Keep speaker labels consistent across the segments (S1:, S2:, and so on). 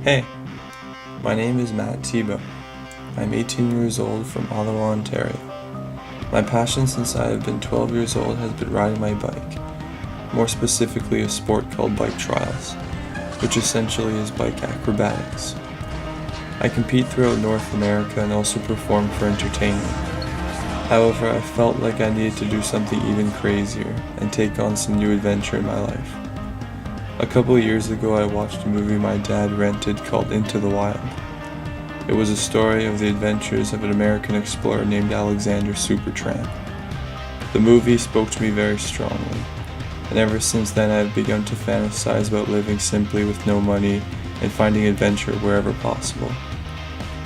S1: Hey, my name is Thibeau. I'm 18 years old from Ottawa, Ontario. My passion since I have been 12 years old has been riding my bike, more specifically a sport called bike trials, which essentially is bike acrobatics. I compete throughout North America and also perform for entertainment. However, I felt like I needed to do something even crazier and take on some new adventure in my life. A couple of years ago, I watched a movie my dad rented called Into the Wild. It was a story of the adventures of an American explorer named Alexander SuperTramp. The movie spoke to me very strongly, and ever since then I have begun to fantasize about living simply with no money and finding adventure wherever possible.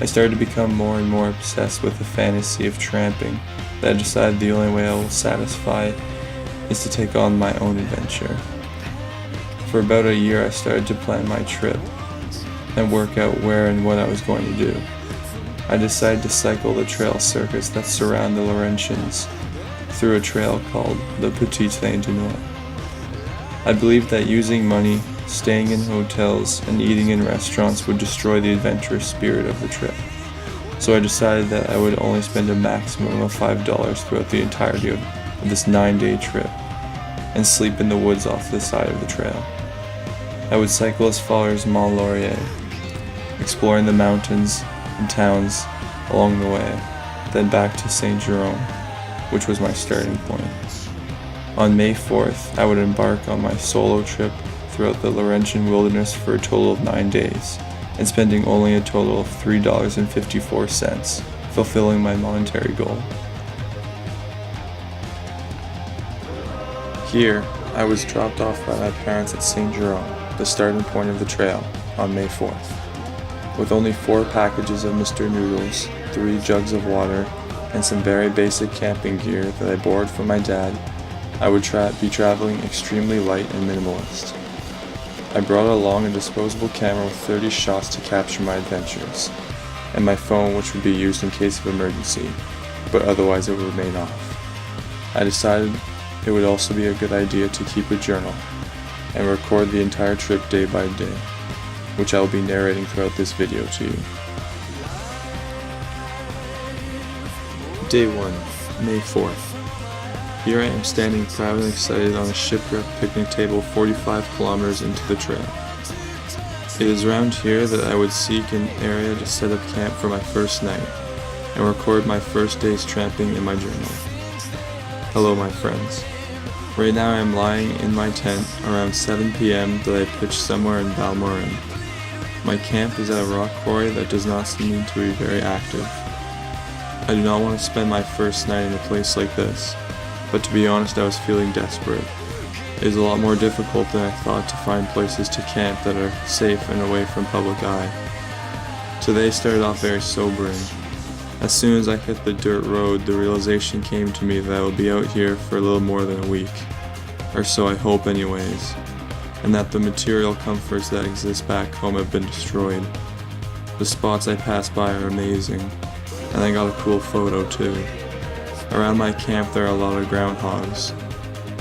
S1: I started to become more and more obsessed with the fantasy of tramping that I decided the only way I will satisfy is to take on my own adventure. For about a year I started to plan my trip and work out where and what I was going to do. I decided to cycle the trail circuits that surround the Laurentians through a trail called the Petit Train du Nord. I believed that using money, staying in hotels, and eating in restaurants would destroy the adventurous spirit of the trip. So I decided that I would only spend a maximum of $5 throughout the entirety of this 9-day trip and sleep in the woods off the side of the trail. I would cycle as far as Mont-Laurier, exploring the mountains and towns along the way, then back to St. Jerome, which was my starting point. On May 4th, I would embark on my solo trip throughout the Laurentian wilderness for a total of 9 days, and spending only a total of $3.54, fulfilling my monetary goal. Here, I was dropped off by my parents at St. Jerome, the starting point of the trail, on May 4th. With only 4 packages of Mr.Noodles, 3 jugs of water, and some very basic camping gear that I borrowed from my dad, I would be traveling extremely light and minimalist. I brought along a disposable camera with 30 shots to capture my adventures, and my phone which would be used in case of emergency, but otherwise it would remain off. I decided it would also be a good idea to keep a journal and record the entire trip day by day, which I will be narrating throughout this video to you. Day 1, May 4th. Here I am standing proud and excited on a shipwrecked picnic table 45 kilometers into the trail. It is around here that I would seek an area to set up camp for my first night and record my first day's tramping in my journal. Hello my friends. Right now I am lying in my tent around 7 p.m. that I pitched somewhere in Balmorin. My camp is at a rock quarry that does not seem to be very active. I do not want to spend my first night in a place like this, but to be honest I was feeling desperate. It is a lot more difficult than I thought to find places to camp that are safe and away from public eye. Today started off very sobering. As soon as I hit the dirt road, the realization came to me that I will be out here for a little more than a week, or so I hope anyways, and that the material comforts that exist back home have been destroyed. The spots I passed by are amazing, and I got a cool photo too. Around my camp there are a lot of groundhogs.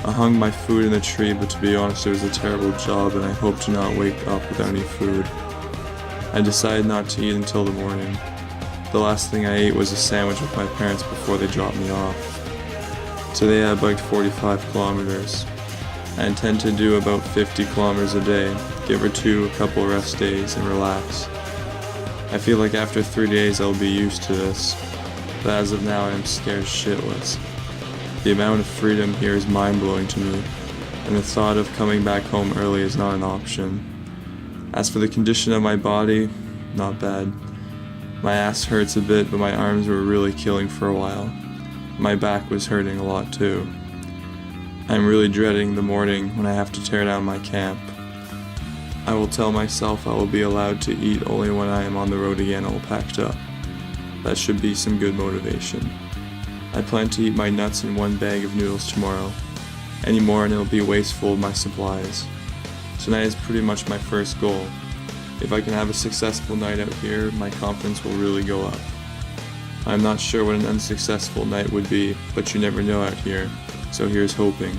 S1: I hung my food in a tree, but to be honest it was a terrible job and I hope to not wake up without any food. I decided not to eat until the morning. The last thing I ate was a sandwich with my parents before they dropped me off. Today I biked 45 kilometers. I intend to do about 50 kilometers a day, give or two a couple rest days and relax. I feel like after 3 days I'll be used to this, but as of now I am scared shitless. The amount of freedom here is mind-blowing to me, and the thought of coming back home early is not an option. As for the condition of my body, not bad. My ass hurts a bit, but my arms were really killing for a while. My back was hurting a lot too. I'm really dreading the morning when I have to tear down my camp. I will tell myself I will be allowed to eat only when I am on the road again all packed up. That should be some good motivation. I plan to eat my nuts in 1 bag of noodles tomorrow. Any more and it will be wasteful of my supplies. Tonight is pretty much my first goal. If I can have a successful night out here, my confidence will really go up. I'm not sure what an unsuccessful night would be, but you never know out here, so here's hoping.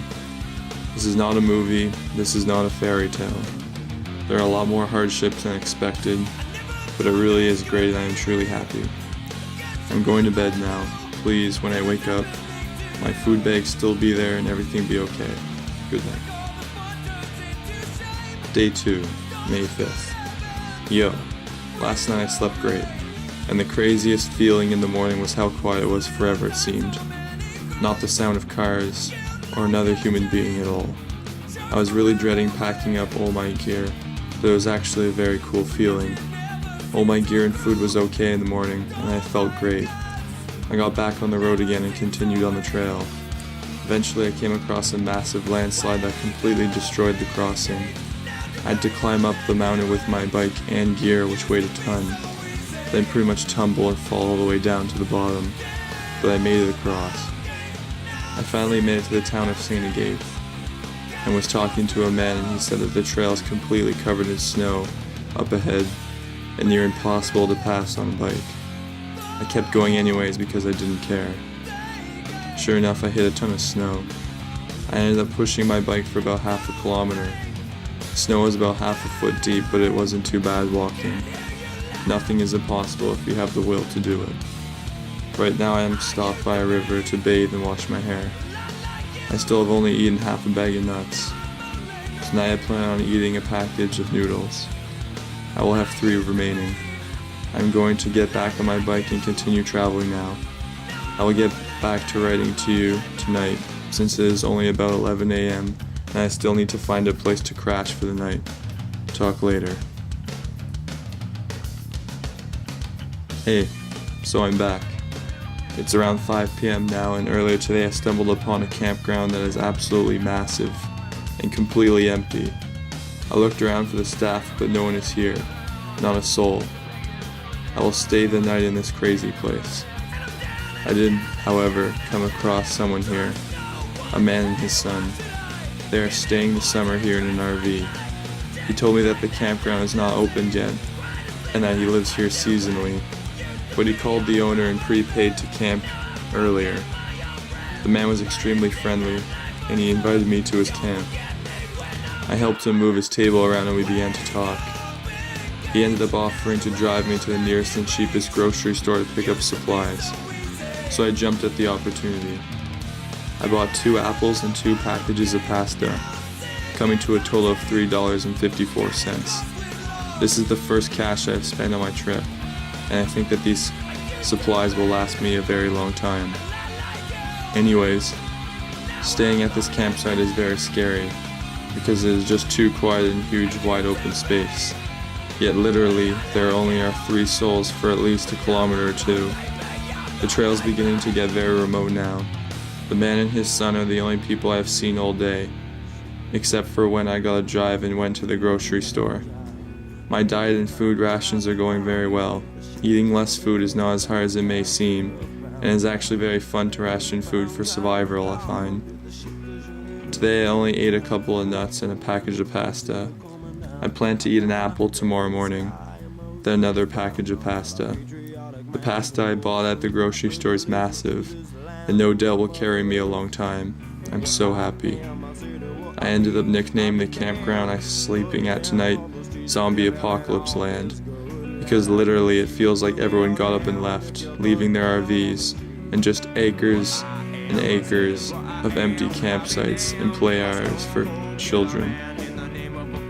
S1: This is not a movie, this is not a fairy tale. There are a lot more hardships than expected, but it really is great and I am truly happy. I'm going to bed now. Please, when I wake up, my food bag still be there and everything be okay. Good night. Day 2, May 5th. Yo, last night I slept great, and the craziest feeling in the morning was how quiet it was forever it seemed. Not the sound of cars, or another human being at all. I was really dreading packing up all my gear, but it was actually a very cool feeling. All my gear and food was okay in the morning, and I felt great. I got back on the road again and continued on the trail. Eventually I came across a massive landslide that completely destroyed the crossing. I had to climb up the mountain with my bike and gear, which weighed a ton, then pretty much tumble and fall all the way down to the bottom, but I made it across. I finally made it to the town of St. Agathe, and was talking to a man, and he said that the trail is completely covered in snow up ahead and near impossible to pass on a bike. I kept going anyways because I didn't care. Sure enough, I hit a ton of snow. I ended up pushing my bike for about half a kilometer. Snow was about half a foot deep, but it wasn't too bad walking. Nothing is impossible if you have the will to do it. Right now I am stopped by a river to bathe and wash my hair. I still have only eaten half a bag of nuts. Tonight I plan on eating a package of noodles. I will have 3 remaining. I am going to get back on my bike and continue traveling now. I will get back to writing to you tonight, since it is only about 11 a.m. and I still need to find a place to crash for the night. Talk later. Hey, so I'm back. It's around 5 p.m. now, and earlier today I stumbled upon a campground that is absolutely massive and completely empty. I looked around for the staff, but no one is here. Not a soul. I will stay the night in this crazy place. I did, however, come across someone here, a man and his son. They are staying the summer here in an RV. He told me that the campground is not opened yet, and that he lives here seasonally, but he called the owner and prepaid to camp earlier. The man was extremely friendly, and he invited me to his camp. I helped him move his table around and we began to talk. He ended up offering to drive me to the nearest and cheapest grocery store to pick up supplies, so I jumped at the opportunity. I bought 2 apples and 2 packages of pasta, coming to a total of $3.54. This is the first cash I have spent on my trip, and I think that these supplies will last me a very long time. Anyways, staying at this campsite is very scary, because it is just too quiet and huge wide open space. Yet literally, there only are 3 souls for at least a kilometer or 2. The trail is beginning to get very remote now. The man and his son are the only people I have seen all day, except for when I got a drive and went to the grocery store. My diet and food rations are going very well. Eating less food is not as hard as it may seem, and it is actually very fun to ration food for survival, I find. Today I only ate a couple of nuts and a package of pasta. I plan to eat an apple tomorrow morning, then another package of pasta. The pasta I bought at the grocery store is massive, and no doubt will carry me a long time. I'm so happy. I ended up nicknaming the campground I'm sleeping at tonight Zombie Apocalypse Land, because literally it feels like everyone got up and left, leaving their RVs, and just acres and acres of empty campsites and play areas for children.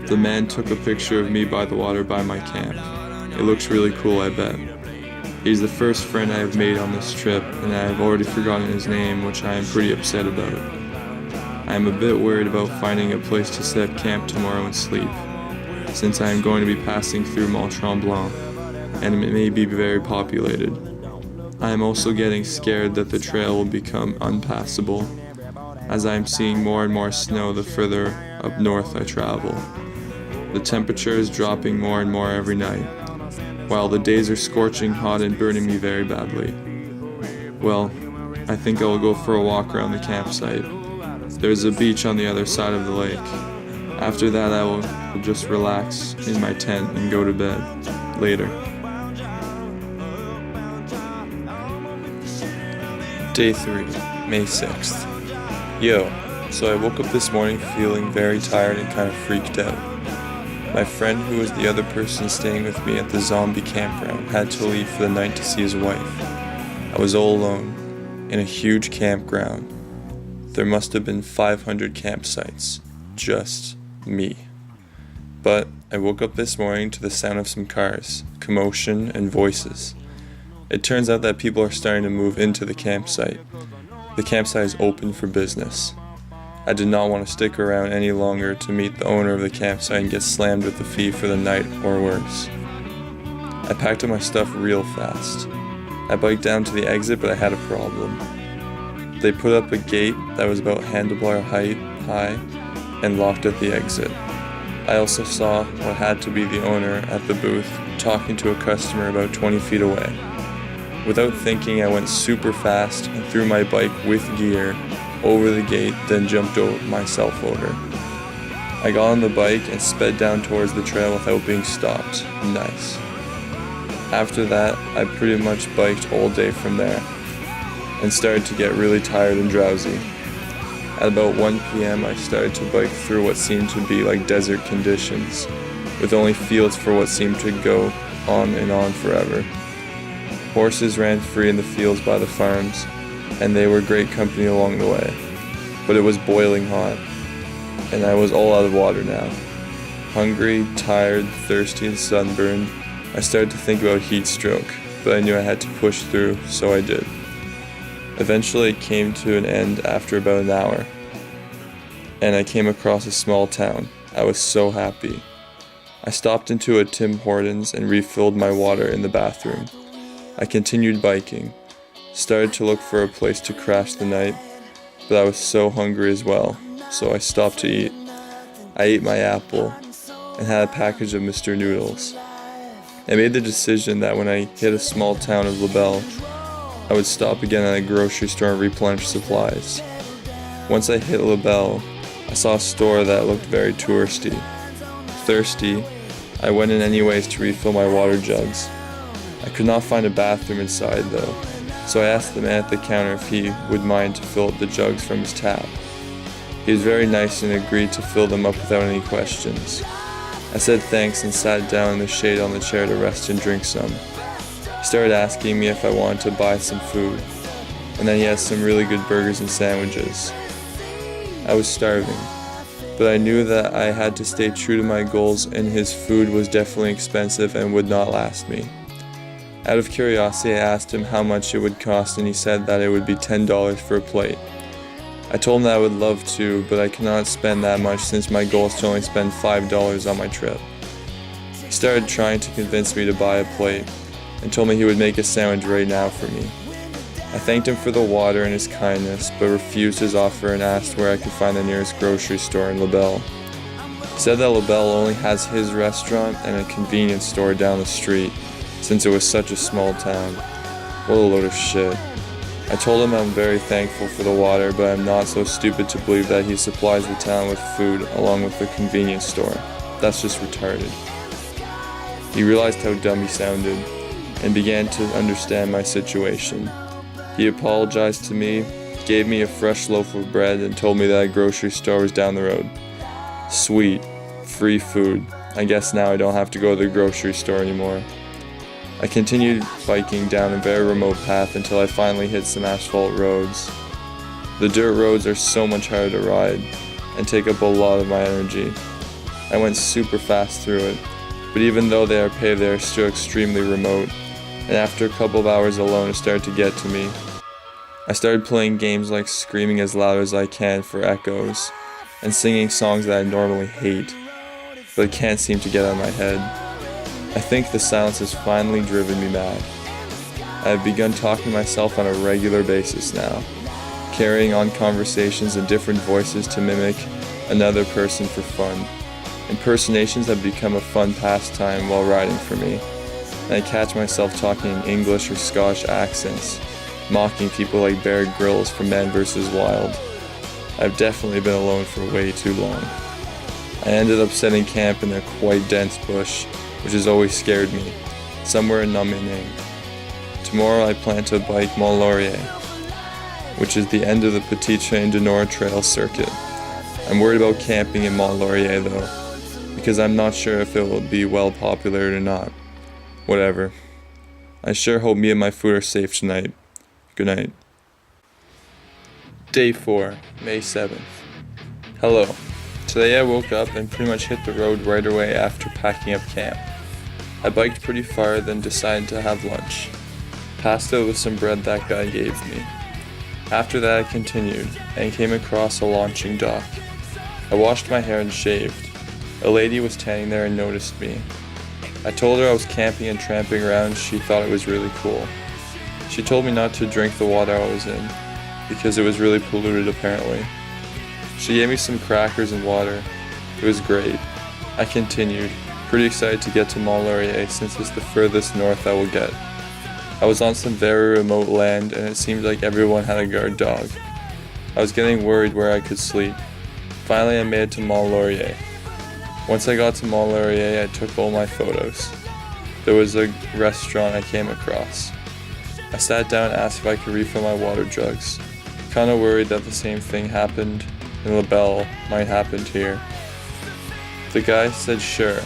S1: The man took a picture of me by the water by my camp. It looks really cool, I bet. He's the first friend I have made on this trip, and I have already forgotten his name, which I am pretty upset about. I am a bit worried about finding a place to set up camp tomorrow and sleep, since I am going to be passing through Mont-Laurier, and it may be very populated. I am also getting scared that the trail will become unpassable, as I am seeing more and more snow the further up north I travel. The temperature is dropping more and more every night, while the days are scorching hot and burning me very badly. Well, I think I will go for a walk around the campsite. There is a beach on the other side of the lake. After that I will just relax in my tent and go to bed. Later. Day 3, May 6th. Yo, so I woke up this morning feeling very tired and kind of freaked out. My friend, who was the other person staying with me at the zombie campground, had to leave for the night to see his wife. I was all alone, in a huge campground. There must have been 500 campsites. Just me. But I woke up this morning to the sound of some cars, commotion, and voices. It turns out that people are starting to move into the campsite. The campsite is open for business. I did not want to stick around any longer to meet the owner of the campsite and get slammed with the fee for the night or worse. I packed up my stuff real fast. I biked down to the exit, but I had a problem. They put up a gate that was about handlebar height high and locked at the exit. I also saw what had to be the owner at the booth talking to a customer about 20 feet away. Without thinking, I went super fast and threw my bike with gear over the gate, then jumped myself over. I got on the bike and sped down towards the trail without being stopped. Nice. After that, I pretty much biked all day from there and started to get really tired and drowsy. At about 1 p.m. I started to bike through what seemed to be like desert conditions, with only fields for what seemed to go on and on forever. Horses ran free in the fields by the farms, and they were great company along the way. But it was boiling hot, and I was all out of water now. Hungry, tired, thirsty, and sunburned, I started to think about heat stroke, but I knew I had to push through, so I did. Eventually it came to an end after about an hour, and I came across a small town. I was so happy. I stopped into a Tim Hortons and refilled my water in the bathroom. I continued biking, started to look for a place to crash the night, but I was so hungry as well, so I stopped to eat. I ate my apple and had a package of Mr.Noodles. I made the decision that when I hit a small town of LaBelle, I would stop again at a grocery store and replenish supplies. Once I hit LaBelle, I saw a store that looked very touristy. Thirsty, I went in anyways to refill my water jugs. I could not find a bathroom inside though, so I asked the man at the counter if he would mind to fill up the jugs from his tap. He was very nice and agreed to fill them up without any questions. I said thanks and sat down in the shade on the chair to rest and drink some. He started asking me if I wanted to buy some food, and then he had some really good burgers and sandwiches. I was starving, but I knew that I had to stay true to my goals, and his food was definitely expensive and would not last me. Out of curiosity, I asked him how much it would cost, and he said that it would be $10 for a plate. I told him that I would love to, but I cannot spend that much since my goal is to only spend $5 on my trip. He started trying to convince me to buy a plate, and told me he would make a sandwich right now for me. I thanked him for the water and his kindness, but refused his offer and asked where I could find the nearest grocery store in LaBelle. He said that LaBelle only has his restaurant and a convenience store down the street, since it was such a small town. What a load of shit. I told him I'm very thankful for the water, but I'm not so stupid to believe that he supplies the town with food along with the convenience store. That's just retarded. He realized how dumb he sounded, and began to understand my situation. He apologized to me, gave me a fresh loaf of bread, and told me that a grocery store was down the road. Sweet, free food. I guess now I don't have to go to the grocery store anymore. I continued biking down a very remote path until I finally hit some asphalt roads. The dirt roads are so much harder to ride and take up a lot of my energy. I went super fast through it, but even though they are paved, they are still extremely remote, and after a couple of hours alone it started to get to me. I started playing games like screaming as loud as I can for echoes, and singing songs that I normally hate, but I can't seem to get out of my head. I think the silence has finally driven me mad. I have begun talking to myself on a regular basis now, carrying on conversations in different voices to mimic another person for fun. Impersonations have become a fun pastime while riding for me, and I catch myself talking in English or Scottish accents, mocking people like Bear Grylls from Man vs. Wild. I've definitely been alone for way too long. I ended up setting camp in a quite dense bush, which has always scared me, somewhere in Laurentian. Tomorrow I plan to bike Mont-Laurier, which is the end of the Petit Train du Nord trail circuit. I'm worried about camping in Mont-Laurier though. because I'm not sure if it will be well populated or not. Whatever. I sure hope me and my food are safe tonight. Good night. Day 4, May 7th. Hello. Today I woke up and pretty much hit the road right away after packing up camp. I biked pretty far, then decided to have lunch. Pasta with some bread that guy gave me. After that I continued and came across a launching dock. I washed my hair and shaved. A lady was standing there and noticed me. I told her I was camping and tramping around. She thought it was really cool. She told me not to drink the water I was in, because it was really polluted apparently. She gave me some crackers and water. It was great. I continued, pretty excited to get to Mont-Laurier since it's the furthest north I will get. I was on some very remote land and it seemed like everyone had a guard dog. I was getting worried where I could sleep. Finally I made it to Mont-Laurier. Once I got to Mont-Laurier, I took all my photos. There was a restaurant I came across. I sat down and asked if I could refill my water jugs. Kinda worried that the same thing happened in La Belle might happen here. The guy said sure,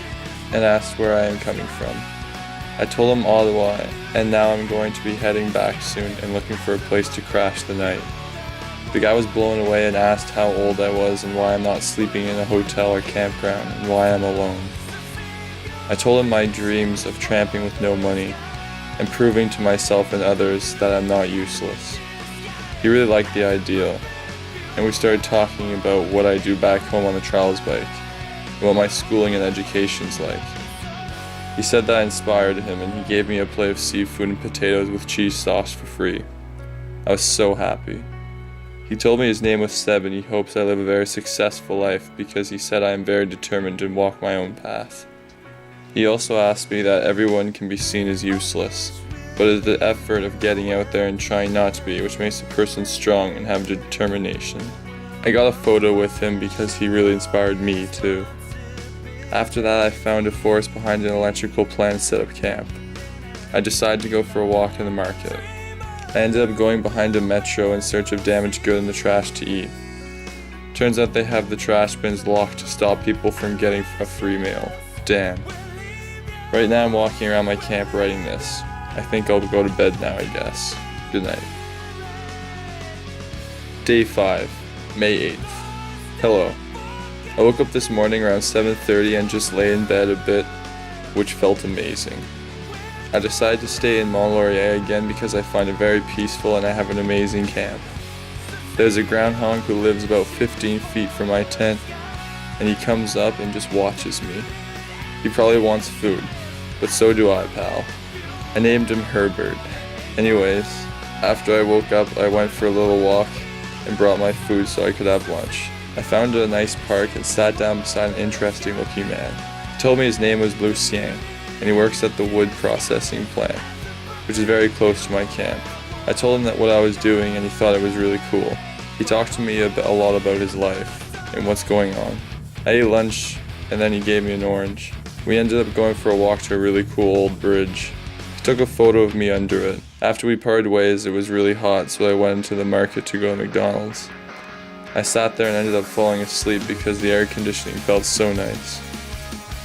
S1: and asked where I am coming from. I told him Ottawa, and now I'm going to be heading back soon and looking for a place to crash the night. The guy was blown away and asked how old I was and why I'm not sleeping in a hotel or campground and why I'm alone. I told him my dreams of tramping with no money and proving to myself and others that I'm not useless. He really liked the idea, and we started talking about what I do back home on the trials bike, and what my schooling and education's like. He said that I inspired him and he gave me a plate of seafood and potatoes with cheese sauce for free. I was so happy. He told me his name was Seb and he hopes I live a very successful life because he said I am very determined to walk my own path. He also asked me that everyone can be seen as useless, but it's the effort of getting out there and trying not to be which makes a person strong and have determination. I got a photo with him because he really inspired me too. After that I found a forest behind an electrical plant and set up camp. I decided to go for a walk in the market. I ended up going behind a metro in search of damaged goods in the trash to eat. Turns out they have the trash bins locked to stop people from getting a free meal. Damn. Right now I'm walking around my camp writing this. I think I'll go to bed now, I guess. Good night. Day 5, May 8th. Hello. I woke up this morning around 7:30 and just lay in bed a bit, which felt amazing. I decided to stay in Mont-Laurier again because I find it very peaceful and I have an amazing camp. There's a groundhog who lives about 15 feet from my tent, and he comes up and just watches me. He probably wants food, but so do I, pal. I named him Herbert. Anyways, after I woke up, I went for a little walk and brought my food so I could have lunch. I found a nice park and sat down beside an interesting looking man. He told me his name was Lucien, and he works at the wood processing plant, which is very close to my camp. I told him that what I was doing and he thought it was really cool. He talked to me a lot about his life and what's going on. I ate lunch and then he gave me an orange. We ended up going for a walk to a really cool old bridge. He took a photo of me under it. After we parted ways, it was really hot, so I went into the market to go to McDonald's. I sat there and ended up falling asleep because the air conditioning felt so nice.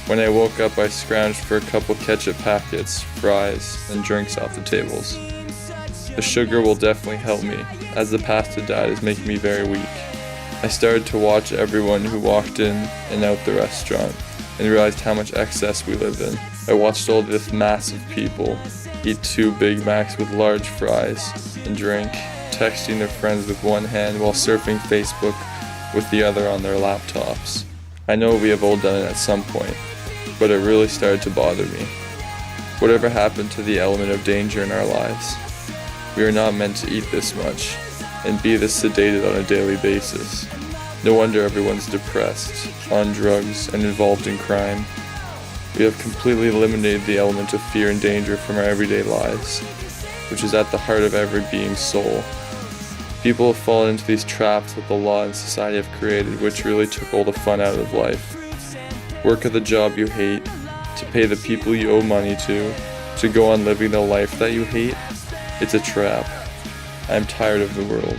S1: When I woke up, I scrounged for a couple ketchup packets, fries, and drinks off the tables. The sugar will definitely help me, as the pasta diet is making me very weak. I started to watch everyone who walked in and out the restaurant, and realized how much excess we live in. I watched all this massive people eat 2 Big Macs with large fries and drink, texting their friends with one hand while surfing Facebook with the other on their laptops. I know we have all done it at some point, but it really started to bother me. Whatever happened to the element of danger in our lives? We are not meant to eat this much and be this sedated on a daily basis. No wonder everyone's depressed, on drugs, and involved in crime. We have completely eliminated the element of fear and danger from our everyday lives, which is at the heart of every being's soul. People have fallen into these traps that the law and society have created, which really took all the fun out of life. Work at the job you hate, to pay the people you owe money to go on living the life that you hate. It's a trap. I am tired of the world.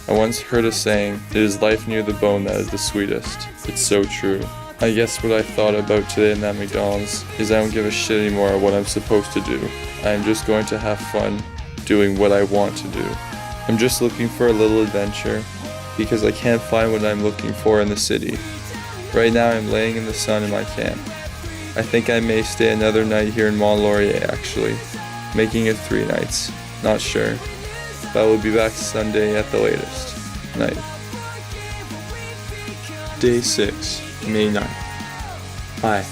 S1: I once heard a saying, "It is life near the bone that is the sweetest." It's so true. I guess what I thought about today in that McDonald's is I don't give a shit anymore what I'm supposed to do. I'm just going to have fun doing what I want to do. I'm just looking for a little adventure because I can't find what I'm looking for in the city. Right now I'm laying in the sun in my camp. I think I may stay another night here in Mont-Laurier actually, making it 3 nights. Not sure. But I will be back Sunday at the latest. Night. Day 6. May 9th. Hi,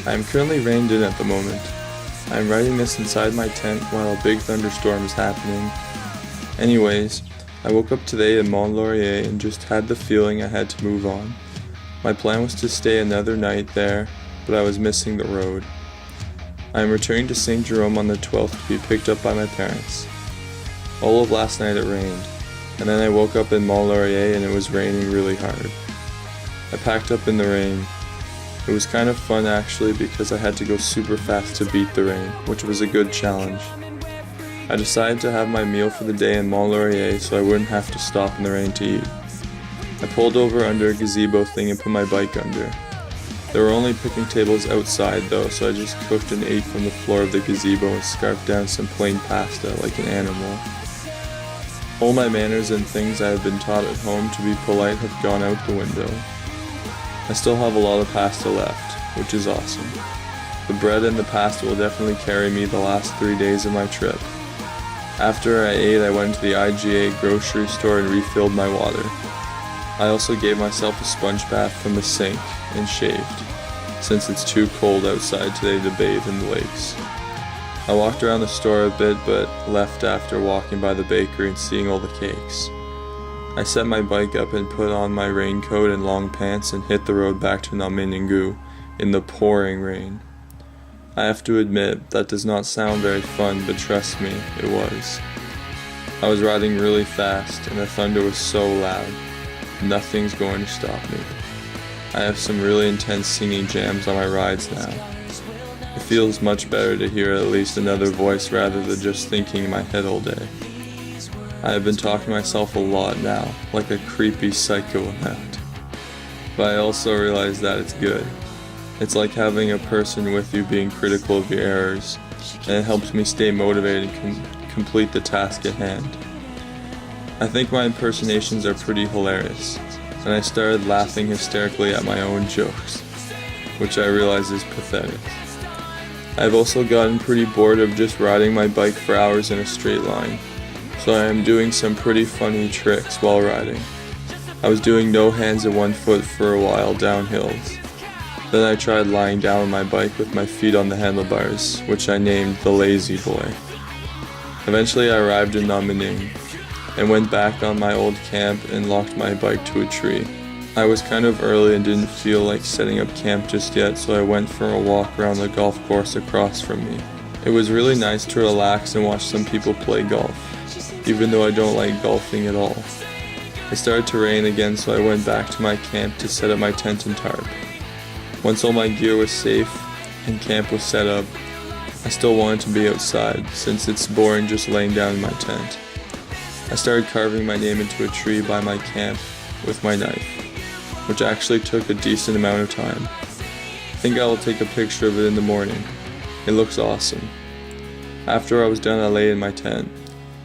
S1: I am currently rained in at the moment. I am writing this inside my tent while a big thunderstorm is happening. Anyways, I woke up today in Mont-Laurier and just had the feeling I had to move on. My plan was to stay another night there, but I was missing the road. I am returning to St. Jerome on the 12th to be picked up by my parents. All of last night it rained, and then I woke up in Mont-Laurier and it was raining really hard. I packed up in the rain. It was kind of fun actually because I had to go super fast to beat the rain, which was a good challenge. I decided to have my meal for the day in Mont-Laurier so I wouldn't have to stop in the rain to eat. I pulled over under a gazebo thing and put my bike under. There were only picnic tables outside though, so I just cooked and ate from the floor of the gazebo and scarfed down some plain pasta like an animal. All my manners and things I have been taught at home to be polite have gone out the window. I still have a lot of pasta left, which is awesome. The bread and the pasta will definitely carry me the last 3 days of my trip. After I ate, I went to the IGA grocery store and refilled my water. I also gave myself a sponge bath from the sink and shaved, since it's too cold outside today to bathe in the lakes. I walked around the store a bit but left after walking by the bakery and seeing all the cakes. I set my bike up and put on my raincoat and long pants and hit the road back to Naminingou in the pouring rain. I have to admit, that does not sound very fun, but trust me, it was. I was riding really fast and the thunder was so loud. Nothing's going to stop me. I have some really intense singing jams on my rides now. It feels much better to hear at least another voice rather than just thinking in my head all day. I have been talking to myself a lot now, like a creepy psycho amount. But I also realize that it's good. It's like having a person with you being critical of your errors, and it helps me stay motivated and complete the task at hand. I think my impersonations are pretty hilarious, and I started laughing hysterically at my own jokes, which I realize is pathetic. I've also gotten pretty bored of just riding my bike for hours in a straight line, so I am doing some pretty funny tricks while riding. I was doing no hands and one foot for a while down hills. Then I tried lying down on my bike with my feet on the handlebars, which I named the Lazy Boy. Eventually I arrived in Namining and went back on my old camp and locked my bike to a tree. I was kind of early and didn't feel like setting up camp just yet, so I went for a walk around the golf course across from me. It was really nice to relax and watch some people play golf, even though I don't like golfing at all. It started to rain again, so I went back to my camp to set up my tent and tarp. Once all my gear was safe and camp was set up, I still wanted to be outside, since it's boring just laying down in my tent. I started carving my name into a tree by my camp with my knife, which actually took a decent amount of time. I think I will take a picture of it in the morning. It looks awesome. After I was done, I lay in my tent.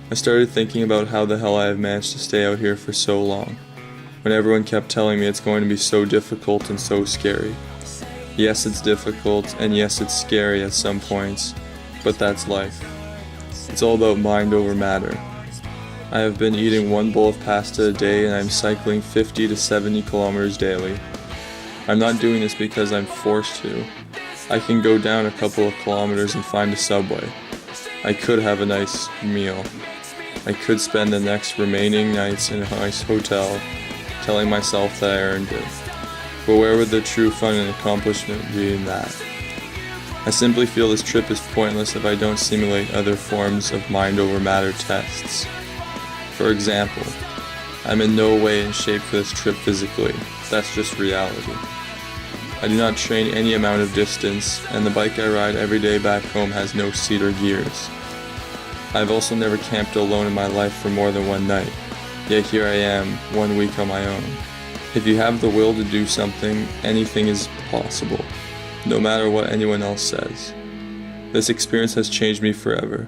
S1: I started thinking about how the hell I have managed to stay out here for so long, when everyone kept telling me it's going to be so difficult and so scary. Yes, it's difficult, and yes, it's scary at some points, but that's life. It's all about mind over matter. I have been eating 1 bowl of pasta a day and I'm cycling 50 to 70 kilometers daily. I'm not doing this because I'm forced to. I can go down a couple of kilometers and find a Subway. I could have a nice meal. I could spend the next remaining nights in a nice hotel telling myself that I earned it. But where would the true fun and accomplishment be in that? I simply feel this trip is pointless if I don't simulate other forms of mind over matter tests. For example, I'm in no way in shape for this trip physically. That's just reality. I do not train any amount of distance, and the bike I ride every day back home has no seat or gears. I've also never camped alone in my life for more than 1 night, yet here I am, 1 week on my own. If you have the will to do something, anything is possible, no matter what anyone else says. This experience has changed me forever,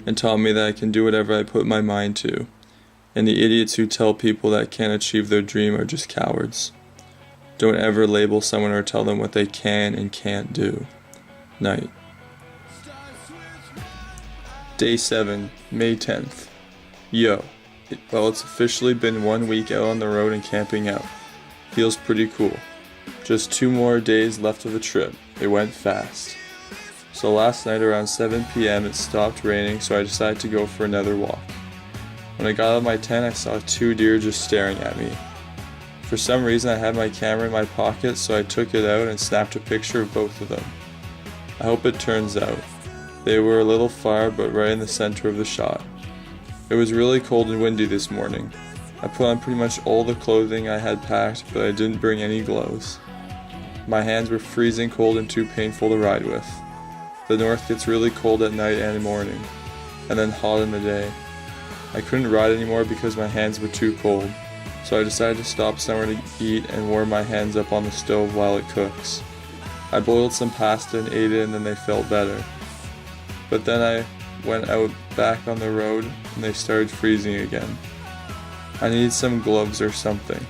S1: and taught me that I can do whatever I put my mind to, and the idiots who tell people that can't achieve their dream are just cowards. Don't ever label someone or tell them what they can and can't do. Night. Day 7, May 10th. Yo. Well, it's officially been 1 week out on the road and camping out. Feels pretty cool. Just 2 more days left of the trip. It went fast. So last night around 7 p.m. it stopped raining, so I decided to go for another walk. When I got out of my tent, I saw 2 deer just staring at me. For some reason I had my camera in my pocket, so I took it out and snapped a picture of both of them. I hope it turns out. They were a little far, but right in the center of the shot. It was really cold and windy this morning. I put on pretty much all the clothing I had packed, but I didn't bring any gloves. My hands were freezing cold and too painful to ride with. The north gets really cold at night and morning, and then hot in the day. I couldn't ride anymore because my hands were too cold, so I decided to stop somewhere to eat and warm my hands up on the stove while it cooks. I boiled some pasta and ate it, and then they felt better. But then I went out back on the road and they started freezing again. I needed some gloves or something.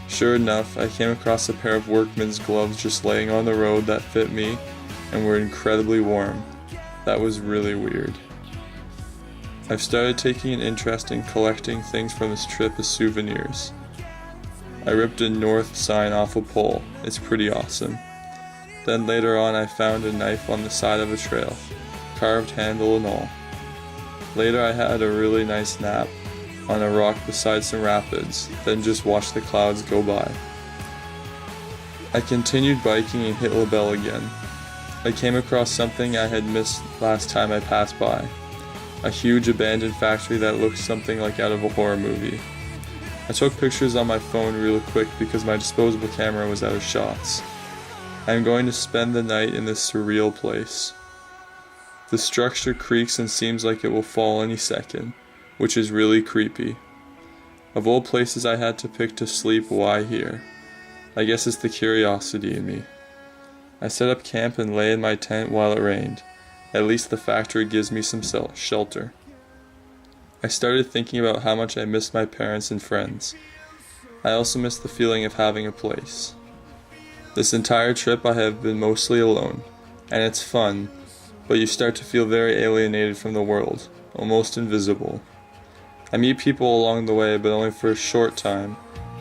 S1: Sure enough, I came across a pair of workman's gloves just laying on the road that fit me and were incredibly warm. That was really weird. I've started taking an interest in collecting things from this trip as souvenirs. I ripped a north sign off a pole. It's pretty awesome. Then later on I found a knife on the side of a trail, carved handle and all. Later I had a really nice nap on a rock beside some rapids, then just watched the clouds go by. I continued biking and hit LaBelle again. I came across something I had missed last time I passed by. A huge abandoned factory that looked something like out of a horror movie. I took pictures on my phone real quick because my disposable camera was out of shots. I am going to spend the night in this surreal place. The structure creaks and seems like it will fall any second, which is really creepy. Of all places I had to pick to sleep, why here? I guess it's the curiosity in me. I set up camp and lay in my tent while it rained. At least the factory gives me some shelter. I started thinking about how much I missed my parents and friends. I also missed the feeling of having a place. This entire trip I have been mostly alone, and it's fun, but you start to feel very alienated from the world, almost invisible. I meet people along the way, but only for a short time,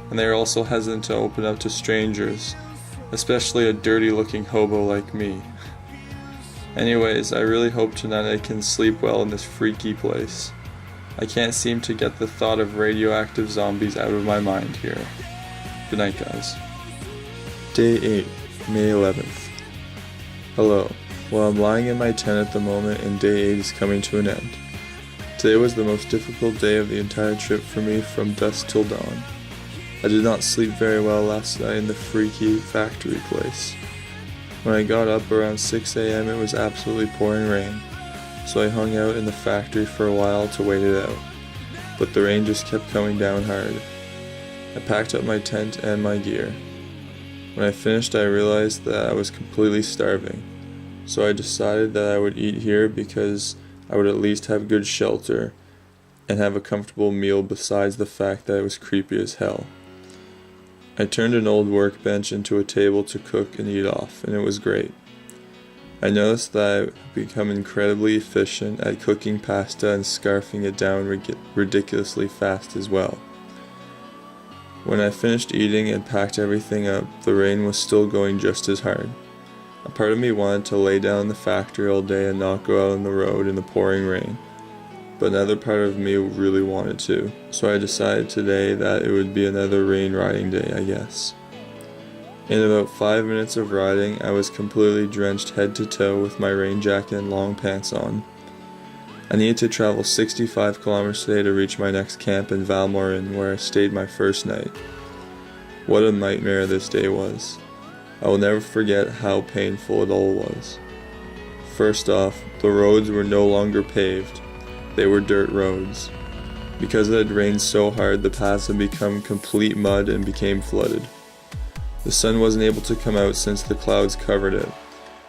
S1: and they are also hesitant to open up to strangers, especially a dirty-looking hobo like me. Anyways, I really hope tonight I can sleep well in this freaky place. I can't seem to get the thought of radioactive zombies out of my mind here. Good night, guys. Day 8, May 11th. Hello. Well, I'm lying in my tent at the moment and day 8 is coming to an end. Today was the most difficult day of the entire trip for me from dusk till dawn. I did not sleep very well last night in the freaky factory place. When I got up around 6 a.m. it was absolutely pouring rain, so I hung out in the factory for a while to wait it out, but the rain just kept coming down hard. I packed up my tent and my gear. When I finished I realized that I was completely starving, so I decided that I would eat here because I would at least have good shelter and have a comfortable meal besides the fact that it was creepy as hell. I turned an old workbench into a table to cook and eat off, and it was great. I noticed that I've become incredibly efficient at cooking pasta and scarfing it down ridiculously fast as well. When I finished eating and packed everything up, the rain was still going just as hard. A part of me wanted to lay down in the factory all day and not go out on the road in the pouring rain, but another part of me really wanted to, so I decided today that it would be another rain riding day, I guess. In about 5 minutes of riding, I was completely drenched head to toe with my rain jacket and long pants on. I needed to travel 65 kilometers today to reach my next camp in Valmorin, where I stayed my first night. What a nightmare this day was. I will never forget how painful it all was. First off, the roads were no longer paved. They were dirt roads. Because it had rained so hard, the paths had become complete mud and became flooded. The sun wasn't able to come out since the clouds covered it,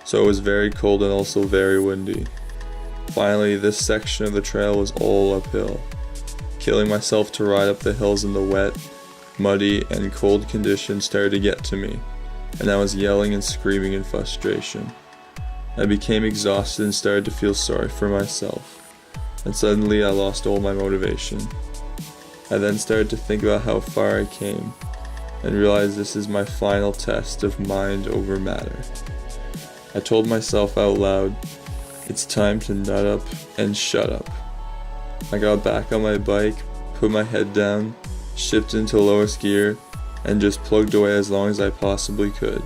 S1: so it was very cold and also very windy. Finally, this section of the trail was all uphill. Killing myself to ride up the hills in the wet, muddy, and cold conditions started to get to me, and I was yelling and screaming in frustration. I became exhausted and started to feel sorry for myself, and suddenly I lost all my motivation. I then started to think about how far I came, and realized this is my final test of mind over matter. I told myself out loud, it's time to nut up and shut up. I got back on my bike, put my head down, shifted into lowest gear, and just plugged away as long as I possibly could.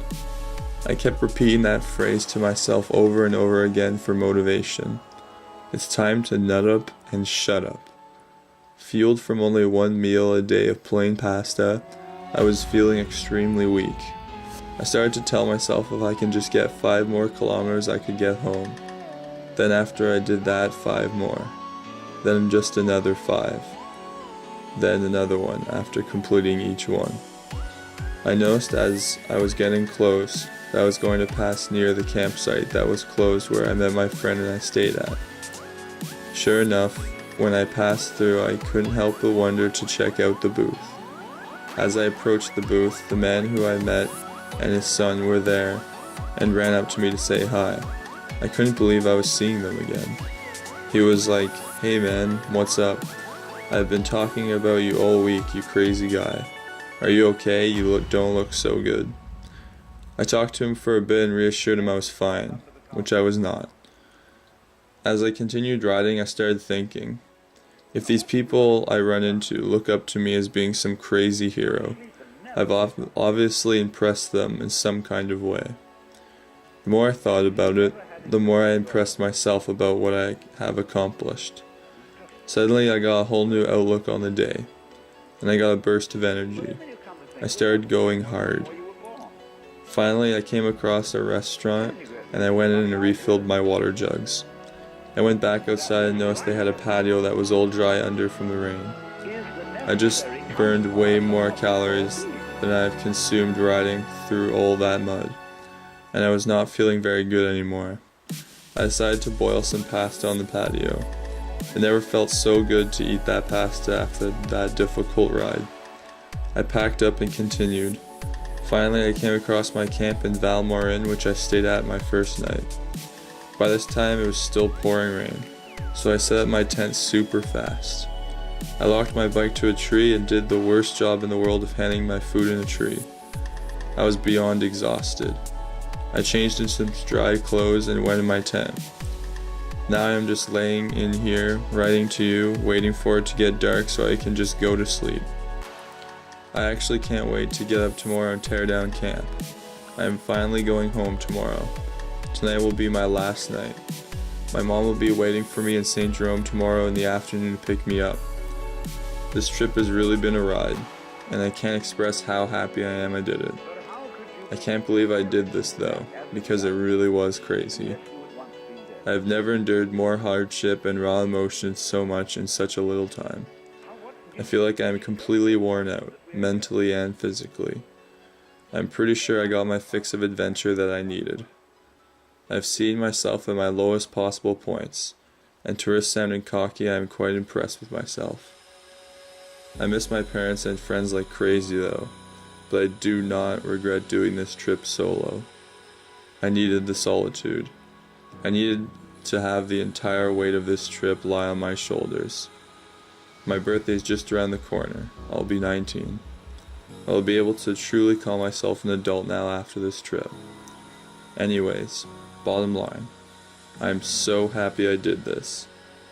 S1: I kept repeating that phrase to myself over and over again for motivation. It's time to nut up and shut up. Fueled from only one meal a day of plain pasta, I was feeling extremely weak. I started to tell myself if I can just get 5 more kilometers I could get home. Then after I did that, 5 more. Then just another 5. Then another one after completing each one. I noticed as I was getting close that I was going to pass near the campsite that was closed where I met my friend and I stayed at. Sure enough, when I passed through, I couldn't help but wonder to check out the booth. As I approached the booth, the man who I met and his son were there and ran up to me to say hi. I couldn't believe I was seeing them again. He was like, "Hey man, what's up? I've been talking about you all week, you crazy guy. Are you okay? You don't look so good." I talked to him for a bit and reassured him I was fine, which I was not. As I continued riding, I started thinking, if these people I run into look up to me as being some crazy hero, I've obviously impressed them in some kind of way. The more I thought about it, the more I impressed myself about what I have accomplished. Suddenly I got a whole new outlook on the day, and I got a burst of energy. I started going hard. Finally I came across a restaurant, and I went in and refilled my water jugs. I went back outside and noticed they had a patio that was all dry under from the rain. I just burned way more calories than I've consumed riding through all that mud, and I was not feeling very good anymore. I decided to boil some pasta on the patio. It never felt so good to eat that pasta after that difficult ride. I packed up and continued. Finally I came across my camp in Val-Morin, which I stayed at my first night. By this time it was still pouring rain, so I set up my tent super fast. I locked my bike to a tree and did the worst job in the world of hanging my food in a tree. I was beyond exhausted. I changed into some dry clothes and went in my tent. Now I am just laying in here, writing to you, waiting for it to get dark so I can just go to sleep. I actually can't wait to get up tomorrow and tear down camp. I am finally going home tomorrow. Tonight will be my last night. My mom will be waiting for me in St. Jerome tomorrow in the afternoon to pick me up. This trip has really been a ride, and I can't express how happy I am I did it. I can't believe I did this though, because it really was crazy. I have never endured more hardship and raw emotions so much in such a little time. I feel like I am completely worn out, mentally and physically. I'm pretty sure I got my fix of adventure that I needed. I've seen myself at my lowest possible points, and to risk sounding cocky, I am quite impressed with myself. I miss my parents and friends like crazy though, but I do not regret doing this trip solo. I needed the solitude. I needed to have the entire weight of this trip lie on my shoulders. My birthday is just around the corner. I'll be 19. I'll be able to truly call myself an adult now after this trip. Anyways, bottom line, I'm so happy I did this.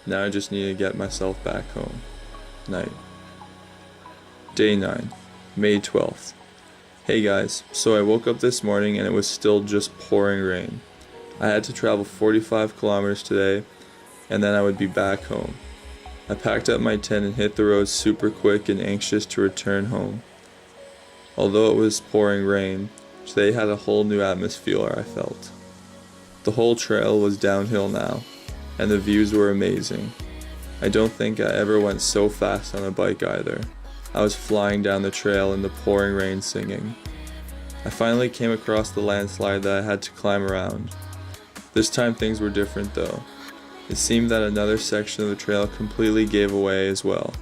S1: Now I just need to get myself back home. Night. Day 9, May 12th. Hey guys, so I woke up this morning and it was still just pouring rain. I had to travel 45 kilometers today, and then I would be back home. I packed up my tent and hit the road super quick and anxious to return home. Although it was pouring rain, today had a whole new atmosphere I felt. The whole trail was downhill now, and the views were amazing. I don't think I ever went so fast on a bike either. I was flying down the trail in the pouring rain singing. I finally came across the landslide that I had to climb around. This time things were different though. It seemed that another section of the trail completely gave away as well,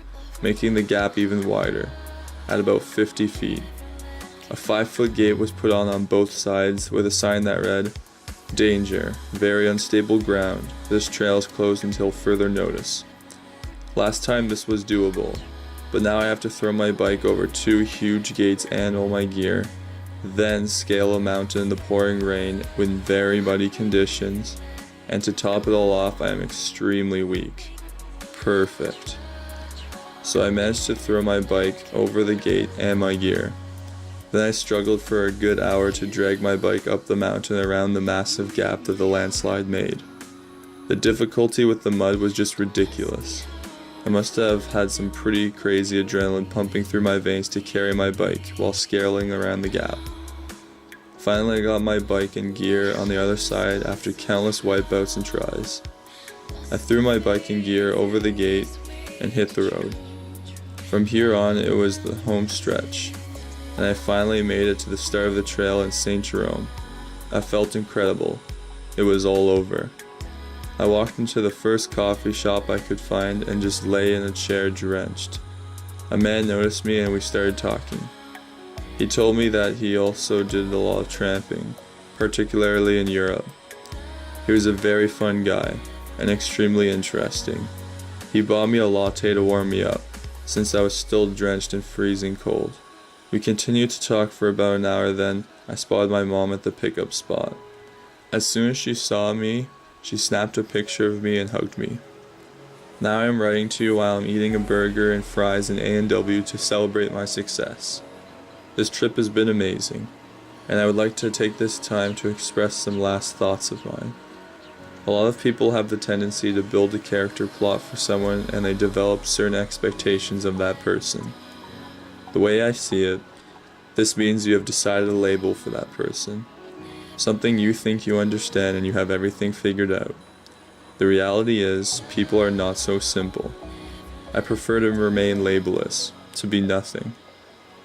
S1: making the gap even wider, at about 50 feet. A 5-foot gate was put on both sides with a sign that read, "Danger, very unstable ground. This trail is closed until further notice." Last time this was doable, but now I have to throw my bike over 2 huge gates and all my gear, then scale a mountain in the pouring rain with very muddy conditions, and to top it all off, I am extremely weak. Perfect. So I managed to throw my bike over the gate and my gear. Then I struggled for a good hour to drag my bike up the mountain around the massive gap that the landslide made. The difficulty with the mud was just ridiculous. I must have had some pretty crazy adrenaline pumping through my veins to carry my bike while scaling around the gap. Finally I got my bike and gear on the other side after countless wipeouts and tries. I threw my bike and gear over the gate and hit the road. From here on it was the home stretch, and I finally made it to the start of the trail in St. Jerome. I felt incredible. It was all over. I walked into the first coffee shop I could find and just lay in a chair drenched. A man noticed me and we started talking. He told me that he also did a lot of tramping, particularly in Europe. He was a very fun guy and extremely interesting. He bought me a latte to warm me up, since I was still drenched and freezing cold. We continued to talk for about an hour, then I spotted my mom at the pickup spot. As soon as she saw me, she snapped a picture of me and hugged me. Now I am writing to you while I'm eating a burger and fries in A&W to celebrate my success. This trip has been amazing, and I would like to take this time to express some last thoughts of mine. A lot of people have the tendency to build a character plot for someone and they develop certain expectations of that person. The way I see it, this means you have decided a label for that person. Something you think you understand and you have everything figured out. The reality is, people are not so simple. I prefer to remain labelless, to be nothing.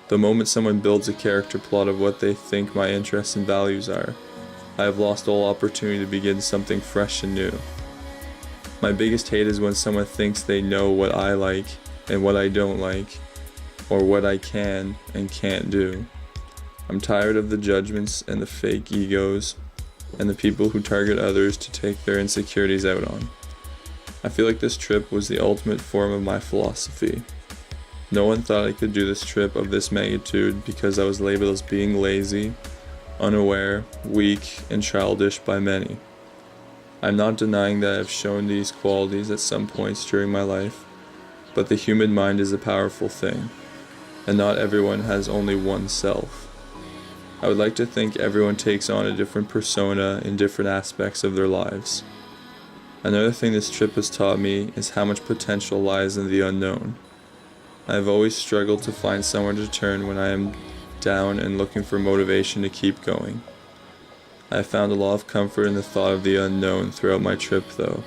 S1: The moment someone builds a character plot of what they think my interests and values are, I have lost all opportunity to begin something fresh and new. My biggest hate is when someone thinks they know what I like and what I don't like, or what I can and can't do. I'm tired of the judgments and the fake egos, and the people who target others to take their insecurities out on. I feel like this trip was the ultimate form of my philosophy. No one thought I could do this trip of this magnitude because I was labeled as being lazy, unaware, weak, and childish by many. I'm not denying that I've shown these qualities at some points during my life, but the human mind is a powerful thing, and not everyone has only one self. I would like to think everyone takes on a different persona in different aspects of their lives. Another thing this trip has taught me is how much potential lies in the unknown. I have always struggled to find someone to turn when I am down and looking for motivation to keep going. I have found a lot of comfort in the thought of the unknown throughout my trip though.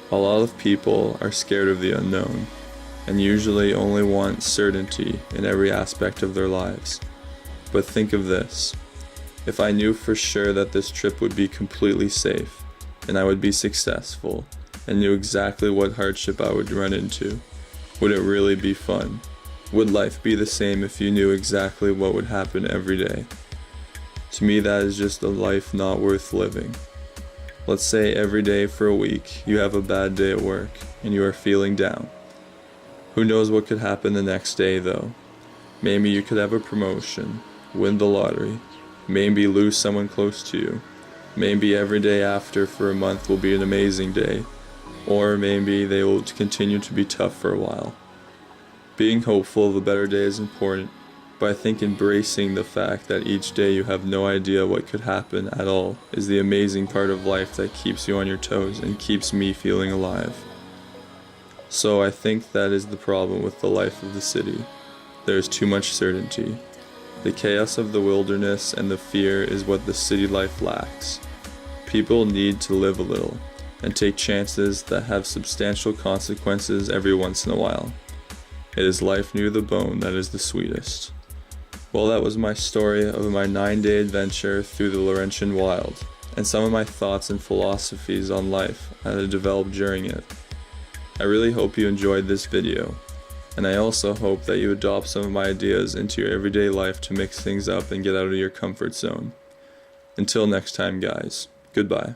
S1: A lot of people are scared of the unknown, and usually only want certainty in every aspect of their lives. But think of this. If I knew for sure that this trip would be completely safe, and I would be successful, and knew exactly what hardship I would run into, would it really be fun? Would life be the same if you knew exactly what would happen every day? To me, that is just a life not worth living. Let's say every day for a week you have a bad day at work and you are feeling down. Who knows what could happen the next day though? Maybe you could have a promotion, win the lottery, maybe lose someone close to you. Maybe every day after for a month will be an amazing day, or maybe they will continue to be tough for a while. Being hopeful of a better day is important, but I think embracing the fact that each day you have no idea what could happen at all is the amazing part of life that keeps you on your toes and keeps me feeling alive. So I think that is the problem with the life of the city. There is too much certainty. The chaos of the wilderness and the fear is what the city life lacks. People need to live a little, and take chances that have substantial consequences every once in a while. It is life near the bone that is the sweetest. Well, that was my story of my 9-day adventure through the Laurentian wild, and some of my thoughts and philosophies on life that I developed during it. I really hope you enjoyed this video, and I also hope that you adopt some of my ideas into your everyday life to mix things up and get out of your comfort zone. Until next time, guys, goodbye.